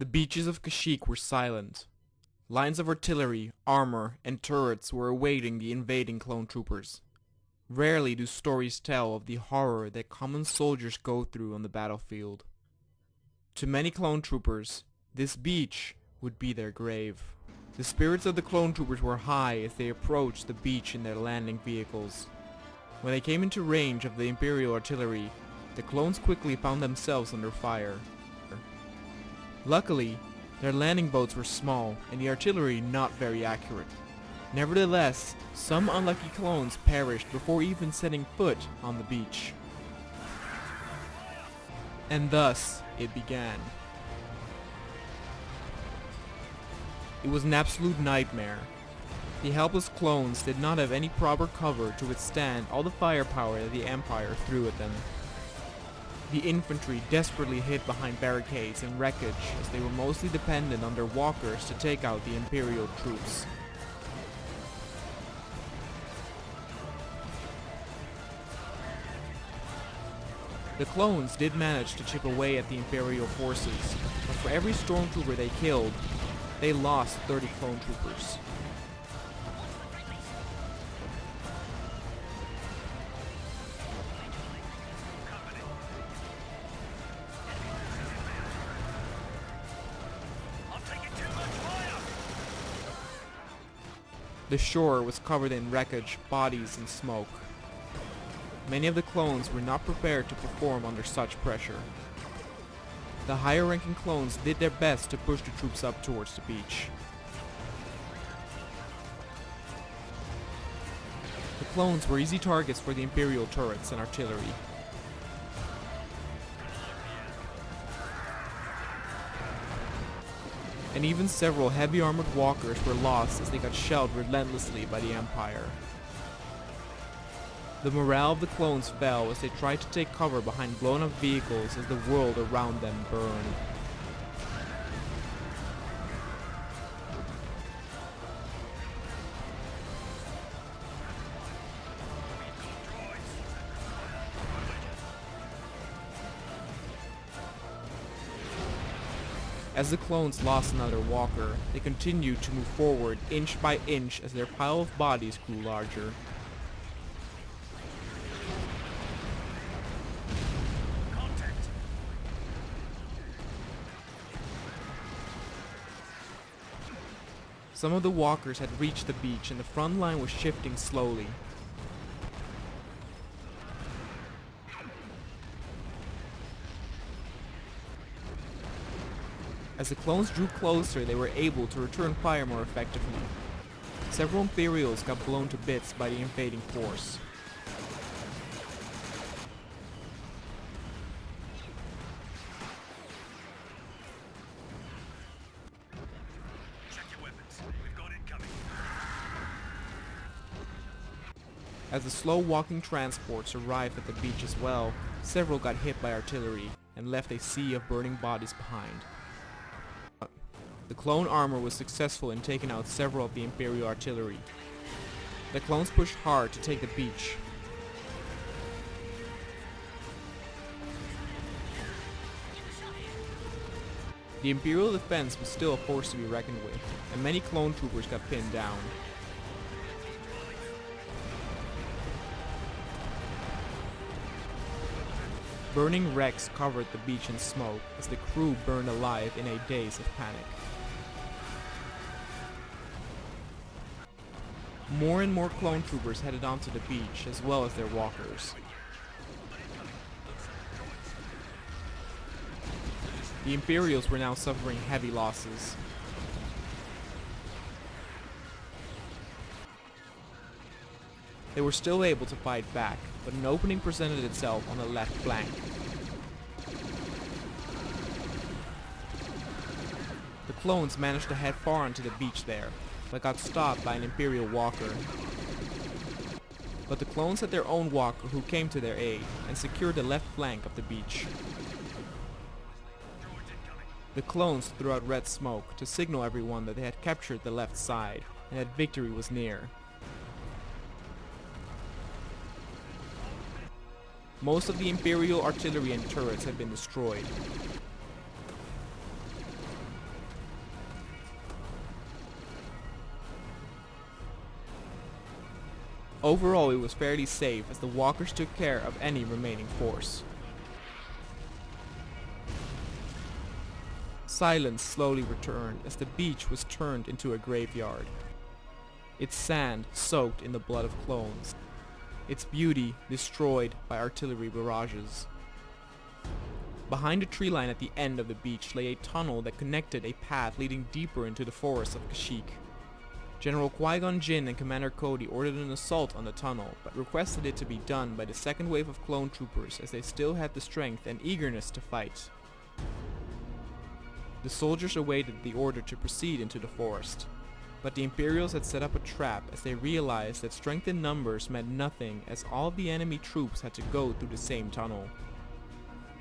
The beaches of Kashyyyk were silent. Lines of artillery, armor, and turrets were awaiting the invading clone troopers. Rarely do stories tell of the horror that common soldiers go through on the battlefield. To many clone troopers, this beach would be their grave. The spirits of the clone troopers were high as they approached the beach in their landing vehicles. When they came into range of the Imperial artillery, the clones quickly found themselves under fire. Luckily, their landing boats were small and the artillery not very accurate. Nevertheless, some unlucky clones perished before even setting foot on the beach. And thus, it began. It was an absolute nightmare. The helpless clones did not have any proper cover to withstand all the firepower that the Empire threw at them. The infantry desperately hid behind barricades and wreckage as they were mostly dependent on their walkers to take out the Imperial troops. The clones did manage to chip away at the Imperial forces, but for every stormtrooper they killed, they lost 30 clone troopers. The shore was covered in wreckage, bodies, and smoke. Many of the clones were not prepared to perform under such pressure. The higher-ranking clones did their best to push the troops up towards the beach. The clones were easy targets for the Imperial turrets and artillery. And even several heavy armored walkers were lost as they got shelled relentlessly by the Empire. The morale of the clones fell as they tried to take cover behind blown up vehicles as the world around them burned. As the clones lost another walker, they continued to move forward inch by inch as their pile of bodies grew larger. Some of the walkers had reached the beach and the front line was shifting slowly. As the clones drew closer, they were able to return fire more effectively. Several Imperials got blown to bits by the invading force. As the slow-walking transports arrived at the beach as well, several got hit by artillery and left a sea of burning bodies behind. The clone armor was successful in taking out several of the Imperial artillery. The clones pushed hard to take the beach. The Imperial defense was still a force to be reckoned with, and many clone troopers got pinned down. Burning wrecks covered the beach in smoke as the crew burned alive in a daze of panic. More and more clone troopers headed onto the beach as well as their walkers. The Imperials were now suffering heavy losses. They were still able to fight back, but an opening presented itself on the left flank. The clones managed to head far onto the beach there, but got stopped by an Imperial walker. But the clones had their own walker who came to their aid and secured the left flank of the beach. The clones threw out red smoke to signal everyone that they had captured the left side and that victory was near. Most of the Imperial artillery and turrets had been destroyed. Overall, it was fairly safe as the walkers took care of any remaining force. Silence slowly returned as the beach was turned into a graveyard. Its sand soaked in the blood of clones. Its beauty destroyed by artillery barrages. Behind a tree line at the end of the beach lay a tunnel that connected a path leading deeper into the forests of Kashyyyk. General Qui-Gon Jinn and Commander Cody ordered an assault on the tunnel, but requested it to be done by the second wave of clone troopers as they still had the strength and eagerness to fight. The soldiers awaited the order to proceed into the forest, but the Imperials had set up a trap as they realized that strength in numbers meant nothing as all of the enemy troops had to go through the same tunnel.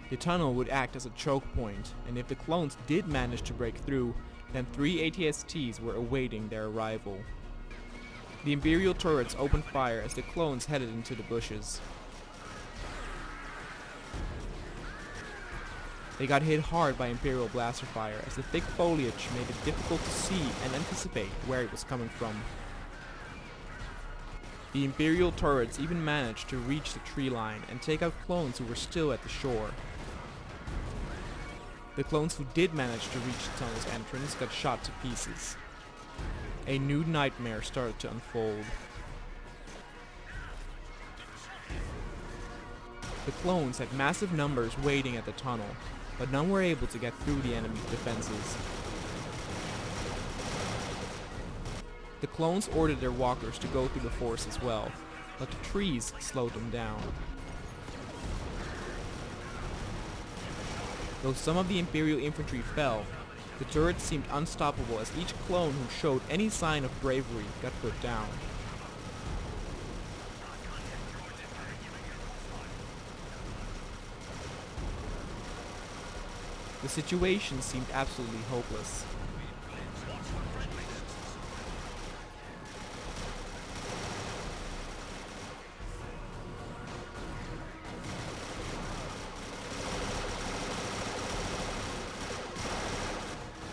The tunnel would act as a choke point, and if the clones did manage to break through, then 3 AT-STs were awaiting their arrival. The Imperial turrets opened fire as the clones headed into the bushes. They got hit hard by Imperial blaster fire as the thick foliage made it difficult to see and anticipate where it was coming from. The Imperial turrets even managed to reach the tree line and take out clones who were still at the shore. The clones who did manage to reach the tunnel's entrance got shot to pieces. A new nightmare started to unfold. The clones had massive numbers waiting at the tunnel, but none were able to get through the enemy's defenses. The clones ordered their walkers to go through the forest as well, but the trees slowed them down. Though some of the Imperial infantry fell, the turrets seemed unstoppable as each clone who showed any sign of bravery got put down. The situation seemed absolutely hopeless.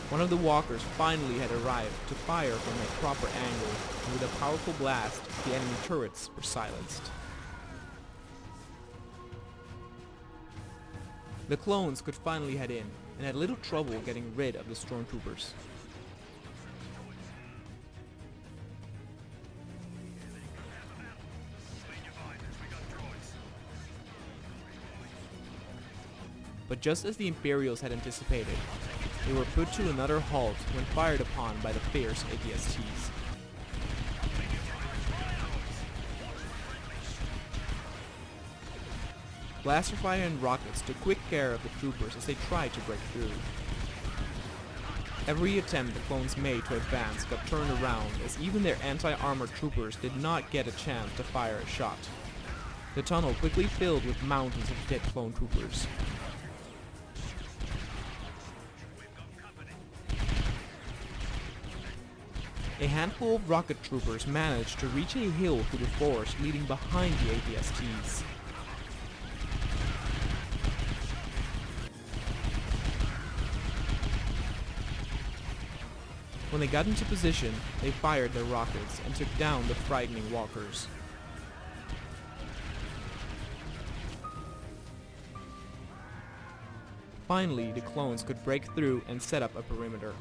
One of the walkers finally had arrived to fire from a proper angle, and with a powerful blast, the enemy turrets were silenced. The clones could finally head in, and had little trouble getting rid of the stormtroopers. But just as the Imperials had anticipated, they were put to another halt when fired upon by the fierce AT-STs. Blaster fire and rockets took quick care of the troopers as they tried to break through. Every attempt the clones made to advance got turned around as even their anti-armor troopers did not get a chance to fire a shot. The tunnel quickly filled with mountains of dead clone troopers. A handful of rocket troopers managed to reach a hill through the forest leading behind the AT-STs. When they got into position, they fired their rockets and took down the frightening walkers. Finally, the clones could break through and set up a perimeter.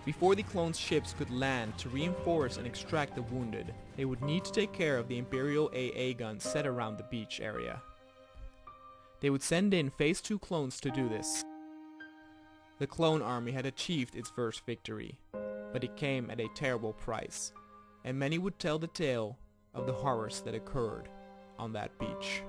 Before the clones' ships could land to reinforce and extract the wounded, they would need to take care of the Imperial AA guns set around the beach area. They would send in Phase 2 clones to do this. The clone army had achieved its first victory, but it came at a terrible price, and many would tell the tale of the horrors that occurred on that beach.